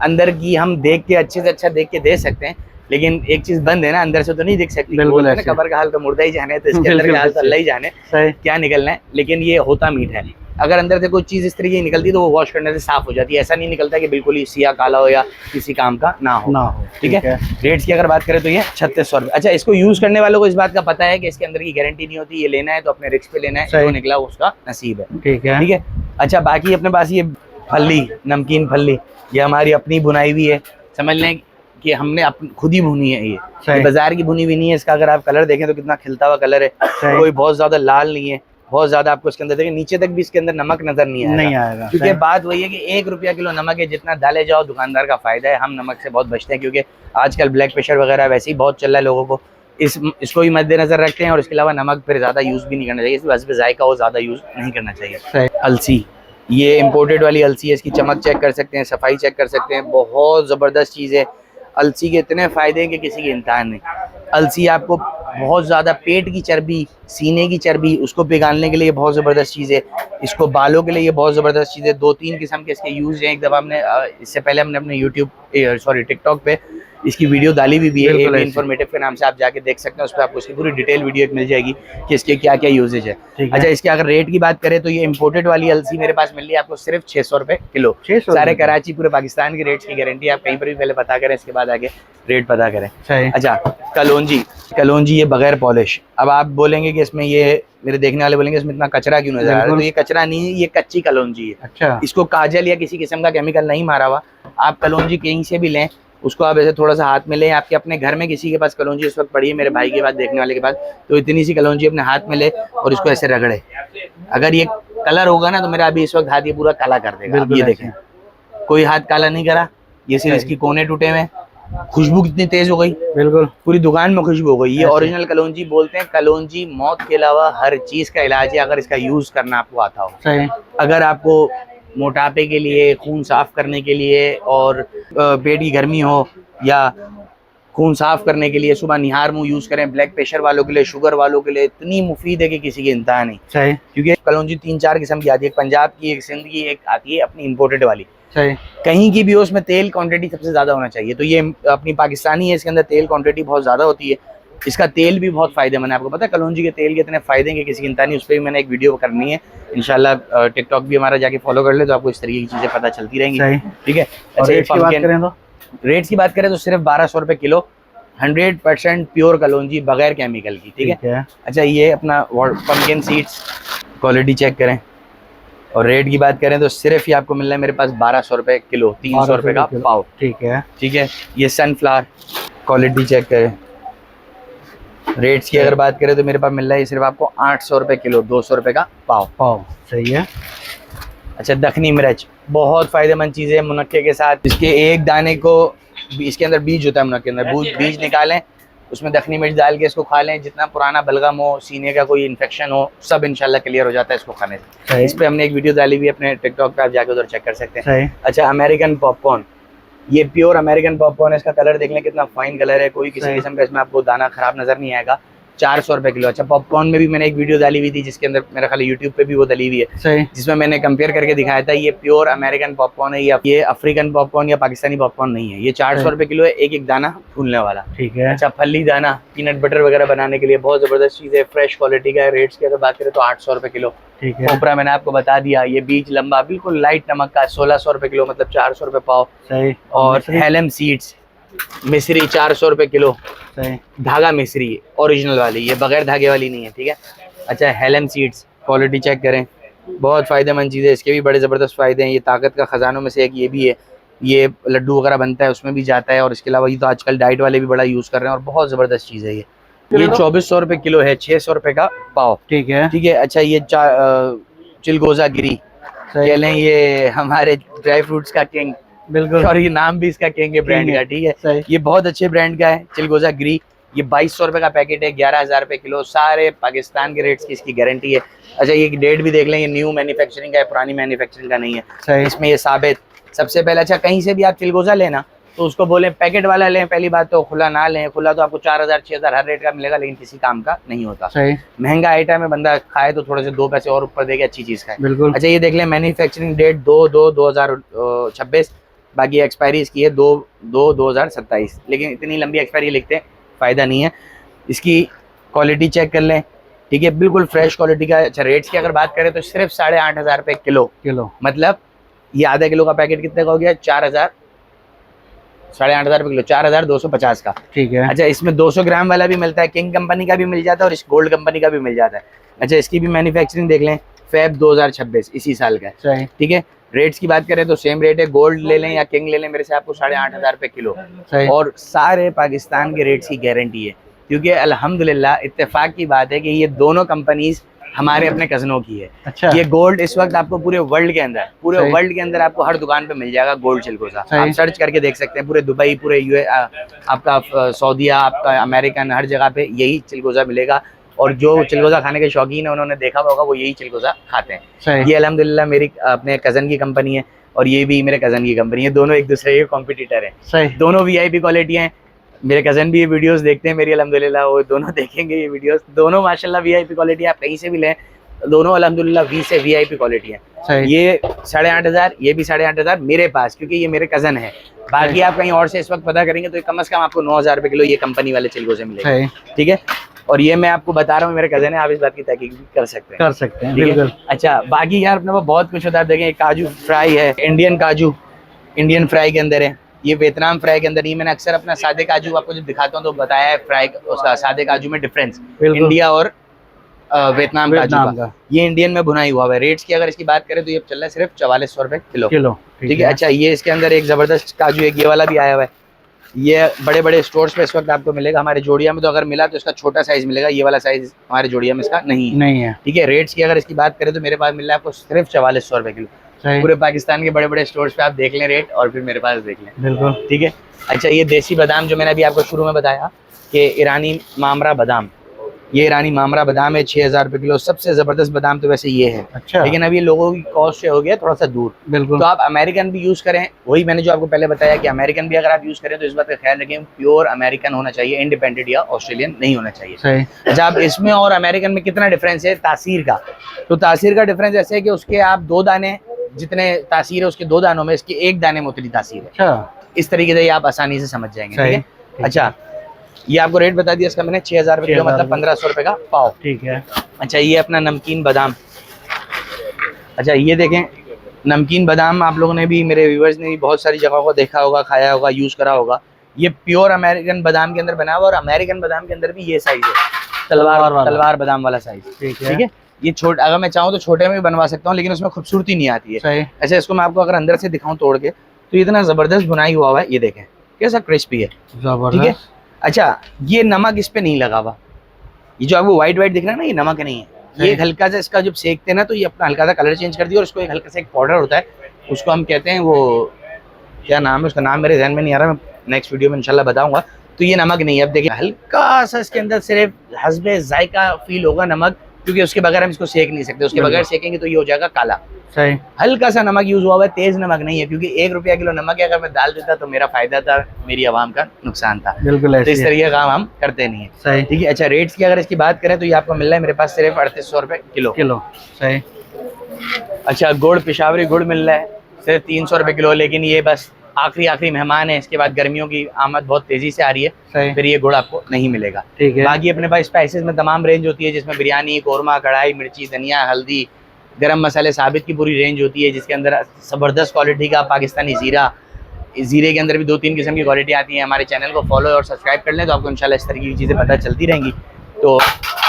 अंदर की हम देख के अच्छे से अच्छा देख के दे सकते हैं, लेकिन एक चीज बंद है ना, अंदर से तो नहीं दिख सकती। बिल्कुल है, कब्र का हाल तो मुर्दा ही जाने, तो इसके अंदर का हाल तो अल्लाह ही जाने क्या निकलना है। लेकिन ये होता मीठा है। अगर अंदर से कोई चीज इस तरीके की निकलती तो वो वॉश करने से साफ हो जाती है। ऐसा नहीं निकलता कि बिल्कुल ही सिया काला हो या किसी काम का ना हो। ठीक है। रेट्स की अगर बात करें तो ये 3600 रुपये। अच्छा, इसको यूज करने वालों को इस बात का पता है कि इसके अंदर की गारंटी नहीं होती। ये लेना है तो अपने रिस्क पे लेना है, जो निकला उसका नसीब है। ठीक है। अच्छा, बाकी अपने पास ये फल्ली, नमकीन फल्ली, ये हमारी अपनी बुनाई हुई है। समझ लें कि हमने खुद ही भुनी है। ये बाजार की भुनी हुई नहीं है। इसका अगर आप कलर देखें तो कितना खिलता हुआ कलर है, कोई बहुत ज्यादा लाल नहीं है, बहुत ज्यादा आपको इसके अंदर देखें नीचे तक भी इसके अंदर नमक नजर नहीं आएगा। क्योंकि बात वही है कि 1 रुपया किलो नमक है, जितना डाले जाओ दुकानदार का फायदा है। हम नमक से बहुत बचते हैं क्योंकि आजकल ब्लड प्रेशर वगैरह वैसे ही बहुत चल रहा है लोगों को। इसको भी मद्देनजर रखते हैं और इसके अलावा नमक फिर ज्यादा यूज भी नहीं करना चाहिए। इस पे जायका हो ज्यादा यूज नहीं करना चाहिए। अलसी, ये इम्पोर्टेड वाली अलसी है। इसकी चमक चेक कर सकते हैं, सफाई चेक कर सकते हैं, बहुत ज़बरदस्त चीज़ है। अलसी के इतने फ़ायदे हैं कि किसी के इंतहा नहीं। अलसी आपको बहुत ज़्यादा पेट की चर्बी, सीने की चर्बी, उसको पिघालने के लिए बहुत ज़बरदस्त चीज़ है। इसको बालों के लिए ये बहुत ज़बरदस्त चीज़ है। 2-3 किस्म के इसके यूज़ हैं। एक दफ़ा हमने इससे पहले हमने अपने टिकटॉक पे इसकी वीडियो डाली भी है, एक इन्फॉर्मेटिव के नाम से, आप जाके देख सकते हैं। उस पर आपको इसकी पूरी डिटेल वीडियो मिल जाएगी कि इसके क्या क्या यूजेज है। अच्छा, इसके अगर रेट की बात करें तो ये इम्पोर्टेड वाली अलसी मेरे पास मिल रही है आपको सिर्फ 600 रुपये किलो। सारे कराची, पूरे पाकिस्तान के रेट्स की गारंटी। आप कहीं पर भी पहले पता करें, इसके बाद आगे रेट पता करें। अच्छा, कलौंजी ये बगैर पॉलिश। अब आप बोलेंगे कि इसमें ये, मेरे देखने वाले बोलेंगे इसमें इतना कचरा क्यों नजर आ रहा है, तो ये कचरा नहीं है, ये कच्ची कलौंजी है। अच्छा, इसको काजल या किसी किस्म का केमिकल नहीं मारा हुआ। आप कलौंजी कहीं से भी लें, उसको आप ऐसे थोड़ा सा हाथ में लें। आपके अपने घर में किसी के पास कलौंजी इस वक्त पड़ी है, मेरे भाई के पास, देखने वाले के पास, तो इतनी सी कलौंजी अपने हाथ में ले और इसको ऐसे रगड़े। अगर ये कलर होगा ना तो मेरा अभी इस वक्त हाथ ये पूरा काला कर देगा। ये देखें, कोई हाथ काला नहीं करा, ये सिर्फ इसकी कोने टूटे हुए। खुशबू कितनी तेज हो गई, बिल्कुल पूरी दुकान में खुशबू हो गई। ये ओरिजिनल कलौंजी बोलते हैं। कलौंजी मौत के अलावा हर चीज का इलाज है अगर इसका यूज करना आपको आता हो। अगर आपको मोटापे के लिए, खून साफ करने के लिए और पेट की गर्मी हो या खून साफ करने के लिए सुबह निहार मुंह यूज करें। ब्लड प्रेशर वालों के लिए, शुगर वालों के लिए इतनी मुफीद है कि किसी की इंतहा नहीं। क्योंकि कलौंजी 3-4 किस्म की आती है, पंजाब की, एक सिंध की, एक आती है अपनी इम्पोर्टेड वाली। कहीं की भी हो, उसमें तेल क्वांटिटी सबसे ज्यादा होना चाहिए। तो ये अपनी पाकिस्तानी है, इसके अंदर तेल क्वांटिटी बहुत ज्यादा होती है। इसका तेल भी बहुत फायदेमंद है। आपको पता है कलौंजी के तेल के इतने फायदे हैं कि किसी की इंतहा नहीं। उस पर भी मैंने एक वीडियो करनी है इंशाल्लाह। टिकटॉक भी हमारा जाके फॉलो कर ले तो आपको इस तरीके की चीजें पता चलती रहेंगी। ठीक है। अच्छा, रेट्स की बात करें तो सिर्फ 1200 रुपये किलो, 100% प्योर कलौंजी बगैर केमिकल की। ठीक है। अच्छा, ये अपना पम्पकिन सीड्स, क्वालिटी चेक करें। और रेट की बात करें तो सिर्फ ही आपको मिल रहा है मेरे पास 1200 रुपये किलो, 300 रुपये का पाव। ठीक है। ये सनफ्लावर, क्वालिटी चेक करें। रेट्स की अगर बात करें तो मेरे पास मिल रहा है सिर्फ आपको 800 रुपये किलो, 200 रुपये का पाव। सही है। अच्छा, दखनी मिर्च बहुत फायदेमंद चीज़ है मुनक्के के साथ। इसके एक दाने को, इसके अंदर बीज होता है, मुनक्के के अंदर बीज निकालें, उसमें दखनी मिर्च डाल के इसको खा लें। जितना पुराना बलगम हो, सीने का कोई इन्फेक्शन हो, सब इंशाल्लाह क्लियर हो जाता है इसको खाने से। इस पर हमने एक वीडियो डाली हुई है अपने टिकटॉक पे, आप जाके उधर चेक कर सकते हैं। अच्छा, अमेरिकन पॉपकॉर्न, ये प्योर अमेरिकन पॉपकॉर्न है। इसका कलर देख लें कितना फाइन कलर है, कोई किसी किस्म का इसमें आपको दाना खराब नजर नहीं आएगा। 400 रुपये किलो। अच्छा, पॉपकॉर्न में भी मैंने एक वीडियो डाली हुई थी जिसके अंदर मेरा ख्याल यूट्यूब पे भी वो डाली हुई है, जिसमें मैंने कंपेयर करके दिखाया था। ये प्योर अमेरिकन पॉपकॉर्न है, ये अफ्रीकन पॉपकॉर्न या पाकिस्तानी पॉपकॉर्न नहीं है। ये 400 रुपये किलो है, एक दाना फूलने वाला। ठीक है। अच्छा, फली दाना, पीनट बटर वगैरह बनाने के लिए बहुत जबरदस्त चीज़ है, फ्रेश क्वालिटी का है। रेट्स की अगर बात करें तो 800 रुपये किलो। ठीक है। खोपरा मैंने आपको बता दिया, ये बीज लंबा बिल्कुल लाइट नमक का 1600 रुपये किलो, मतलब 400 रुपये पाव। सही। और हेलम सीड्स, मिश्री 400 रुपये किलो, सही। धागा मिश्री ओरिजिनल वाली, ये बगैर धागे वाली नहीं है, ठीक है। अच्छा हेलन सीड्स, क्वालिटी चेक करें, बहुत फ़ायदेमंद चीज़ है, इसके भी बड़े ज़बरदस्त फ़ायदे हैं। ये ताकत का ख़जानों में से एक ये भी है, ये लड्डू वगैरह बनता है उसमें भी जाता है, और इसके अलावा ये तो आजकल डाइट वाले भी बड़ा यूज़ कर रहे हैं और बहुत ज़बरदस्त चीज़ है ये 2400 रुपये किलो है, 600 रुपये का पाव, ठीक है। ठीक है। अच्छा ये चिलगोज़ा गिरी कह लें, ये हमारे ड्राई फ्रूट्स का किंग, बिल्कुल, और ये नाम भी इसका किंग है ब्रांड का, ठीक है। सही। ये बहुत अच्छे ब्रांड का है चिलगोज़ा गिरी, ये 2200 रुपये का पैकेट है, 11,000 रुपये किलो, सारे पाकिस्तान के रेट्स की इसकी गारंटी है। अच्छा ये डेट भी देख लें, ये न्यू मैन्युफैक्चरिंग का है, पुरानी मैन्युफैक्चरिंग का नहीं है, सही। इसमें ये साबित। सबसे पहले अच्छा कहीं से भी आप चिलगोज़ा लेना तो उसको बोलें पैकेट वाला लें, पहली बात तो खुला ना लें, खुला तो आपको 4000 6000 हर रेट का मिलेगा, लेकिन किसी काम का नहीं होता, सही। महंगा आइटम है, बंदा खाए तो थोड़े से 2 पैसे और ऊपर देके अच्छी चीज़ खाए, बिल्कुल। अच्छा ये देख लें मैन्युफैक्चरिंग डेट 2/2/2026, बाकी एक्सपायरी इसकी है 2/2/2027, लेकिन इतनी लंबी एक्सपायरी लिखते हैं फ़ायदा नहीं है। इसकी क्वालिटी चेक कर लें, ठीक है, बिल्कुल फ्रेश क्वालिटी का। अच्छा रेट्स की अगर बात करें तो सिर्फ 8,500 रुपये किलो, मतलब ये आधा किलो का पैकेट कितने का हो गया, 8,500 रुपये किलो, 4,250 का, ठीक है। अच्छा इसमें 200 ग्राम वाला भी मिलता है, किंग कंपनी का भी मिल जाता है और इस गोल्ड कंपनी का भी मिल जाता है। अच्छा इसकी भी मैन्युफैक्चरिंग देख लें, फेब 2026 इसी साल का है, सही। ठीक है। रेट्स की बात करें तो सेम रेट है, गोल्ड ले लें या किंग ले लें मेरे से आपको 8,500 रुपये किलो, सही। और सारे पाकिस्तान के रेट्स की गारंटी है, क्योंकि अल्हम्दुलिल्लाह इत्तेफाक की बात है कि ये दोनों कंपनीज हमारे अपने कज़नों की है। अच्छा। ये गोल्ड इस वक्त आपको पूरे वर्ल्ड के अंदर सही। आपको हर दुकान पे मिल जाएगा गोल्ड चिलगोज़ा, सही। आप सर्च करके देख सकते हैं, पूरे दुबई, पूरे यूए, आपका सऊदीया, आपका अमेरिकन, हर जगह पे यही चिलगोज़ा मिलेगा, और जो चिलगोज़ा खाने के शौकीन है उन्होंने देखा होगा वो यही चिलगोज़ा खाते हैं। सही। ये अल्हम्दुलिल्लाह मेरी अपने कज़न की कंपनी है और ये भी मेरे कज़न की कंपनी है, दोनों एक दूसरे के कॉम्पिटिटर हैं, सही। दोनों वीआईपी क्वालिटी हैं। मेरे कज़न भी ये वीडियोस देखते हैं मेरी, अल्हम्दुलिल्लाह वो दोनों देखेंगे ये वीडियोस, दोनों माशाल्लाह वीआईपी क्वालिटी, आप कहीं से भी लें दोनों अल्हम्दुलिल्लाह वी से वीआईपी क्वालिटी है। सही। ये 8,500, ये भी 8,500 मेरे पास, क्योंकि ये मेरे कज़न है। बाकी आप कहीं और से इस वक्त पता करेंगे तो कम से कम आपको 9,000 रुपये किलो ये कंपनी वाले चिलगोज़े मिलेंगे, ठीक है। और ये मैं आपको बता रहा हूँ मेरे कज़न है, आप इस बात की तहकीक भी कर सकते हैं, ठीक है। बिल्कुल। अच्छा बाकी यार अपने पास बहुत कुछ होता है, आप देखें काजू फ्राई है, इंडियन काजू, इंडियन फ्राई के अंदर है, ये वियतनाम फ्राई के अंदर। ये मैंने अक्सर अपना सादे काजू आपको जब दिखाता हूँ तो बताया है फ्राई उसका, सादे काजू में डिफरेंस इंडिया और वियतनाम काजू का। ये इंडियन में भुनाई हुआ है। रेट्स की अगर इसकी बात करें तो ये चल रहा है सिर्फ 4400 रुपये किलो, ठीक है। अच्छा ये इसके अंदर एक ज़बरदस्त काजू एक ये वाला भी आया हुआ है, ये बड़े बड़े स्टोर्स पे इस वक्त आपको मिलेगा, हमारे जोड़िया में तो अगर मिला तो इसका छोटा साइज मिलेगा, ये वाला साइज हमारे जोड़िया में इसका नहीं है, ठीक है। रेट्स की अगर इसकी बात करें तो मेरे पास मिल रहा है आपको सिर्फ 4400 रुपये किलो, पूरे पाकिस्तान के बड़े बड़े स्टोर्स पे आप देख लें रेट और फिर मेरे पास देख लें, बिल्कुल, ठीक है। अच्छा ये देसी बादाम जो मैंने अभी आपको शुरू में बताया कि ईरानी मामरा बादाम, ये ईरानी मामरा बादाम है 6,000 रुपये किलो, सबसे ज़बरदस्त बादाम तो वैसे ये है। अच्छा। लेकिन अभी लोगों की कॉस्ट से हो गया थोड़ा सा दूर, बिल्कुल। तो आप अमेरिकन भी यूज़ करें, वही मैंने जो आपको पहले बताया कि अमेरिकन भी अगर आप यूज़ करें तो इस बात का ख्याल रखें प्योर अमेरिकन होना चाहिए, इंडिपेंडेंट या ऑस्ट्रेलियन नहीं होना चाहिए, सही। अच्छा अब इसमें और अमेरिकन में कितना डिफरेंस है तासीर का, तो तासीर का डिफरेंस ऐसे है कि उसके आप 2 दाने जितने तासीर है उसके 2 दानों में इसके 1 दाने में उतनी तासीर है। अच्छा, इस तरीके से ये आप आसानी से समझ जाएंगे, ठीक है। ठीक अच्छा ये आपको रेट बता दिया इसका मैंने 6,000 रुपये किलो, मतलब 1,500 रुपये का पाव, ठीक है। अच्छा ये अपना नमकीन बादाम, अच्छा ये देखें नमकीन बादाम, आप लोगों ने भी, मेरे व्यूअर्स ने भी बहुत सारी जगहों को देखा होगा, खाया होगा, यूज़ करा होगा। ये प्योर अमेरिकन बादाम के अंदर बना हुआ, और अमेरिकन बादाम के अंदर भी ये साइज़ है, तलवार बादाम वाला साइज़, ठीक है। ये छोटा, अगर मैं चाहूँ तो छोटे में भी बनवा सकता हूँ, लेकिन उसमें खूबसूरती नहीं आती है। सही। अच्छा इसको मैं आपको अगर अंदर से दिखाऊँ तोड़ के तो इतना ज़बरदस्त बुनाई हुआ है, ये देखें कैसा क्रिस्पी है, ठीक है। अच्छा ये नमक इस पे नहीं लगा हुआ, ये जो आपको व्हाइट दिख रहा है ना, ये नमक नहीं है, ये हल्का सा इसका जब सेकते हैं ना तो ये अपना हल्का सा कलर चेंज कर दिया, और इसको एक हल्का सा एक पाउडर होता है, उसको हम कहते हैं, वो क्या नाम है उसका, नाम मेरे ध्यान में नहीं आ रहा, मैं नेक्स्ट वीडियो में इंशाल्लाह बताऊंगा। तो ये नमक नहीं है, अब देखिए हल्का सा इसके अंदर सिर्फ हस्बे जायका फील होगा नमक, क्योंकि उसके बगैर हम इसको सेक नहीं सकते, उसके बगैर सेकेंगे तो ये हो जाएगा काला। सही। हल्का सा नमक यूज हुआ है, तेज नमक नहीं है, क्योंकि 1 रुपया किलो नमक है, अगर मैं डाल देता तो मेरा फायदा था, मेरी आवाम का नुकसान था, बिल्कुल। तो इस तरीके का काम हम करते नहीं है, सही, ठीक है। अच्छा रेट्स की अगर इसकी बात करें तो ये आपको मिल रहा है मेरे पास सिर्फ 3800 रुपये किलो, सही। अच्छा गुड़, पेशावरी गुड़ मिल रहा है सिर्फ 300 रुपये किलो, लेकिन ये बस आखिरी मेहमान है, इसके बाद गर्मियों की आमद बहुत तेजी से आ रही है, सही। फिर ये गुड़ आपको नहीं मिलेगा, ठीक है। बाकी अपने पास स्पाइसेस में तमाम रेंज होती है, जिसमें बिरयानी, कोरमा, कढ़ाई, मिर्ची, धनिया, हल्दी, गरम मसाले, साबित की पूरी रेंज होती है, जिसके अंदर ज़बरदस्त क्वालिटी का पाकिस्तानी ज़ीरा, ज़ीरे के अंदर भी 2-3 किस्म की क्वालिटी आती है। हमारे चैनल को फॉलो और सब्सक्राइब कर लें तो आपको इंशाल्लाह इस तरह की चीज़ें पता चलती रहेंगी। तो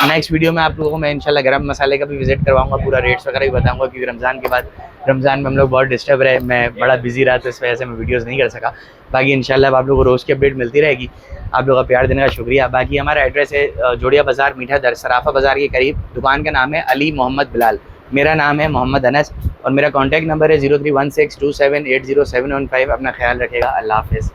नेक्स्ट वीडियो में आप लोगों को मैं इंशाल्लाह गरम मसाले का भी विजिट करवाऊंगा, पूरा रेट्स वगैरह भी बताऊंगा, क्योंकि रमज़ान के बाद रमज़ान में हम लोग बहुत डिस्टर्ब रहे, मैं बड़ा बिजी रहा तो इस वजह से मैं वीडियोस नहीं कर सका। बाकी इंशाल्लाह आप लोगों को रोज़ की अपडेट मिलती रहेगी। आप लोगों का प्यार देने का शुक्रिया। बाकी हमारा एड्रेस है जोड़िया बाज़ार, मीठा दर, सराफा बाज़ार के करीब। दुकान का नाम है अली मोहम्मद बिलाल, मेरा नाम है मोहम्मद अनस और मेरा कॉन्टैक्ट नंबर है 031627807115। अपना ख्याल रखेगा। अल्लाह हाफ़िज़।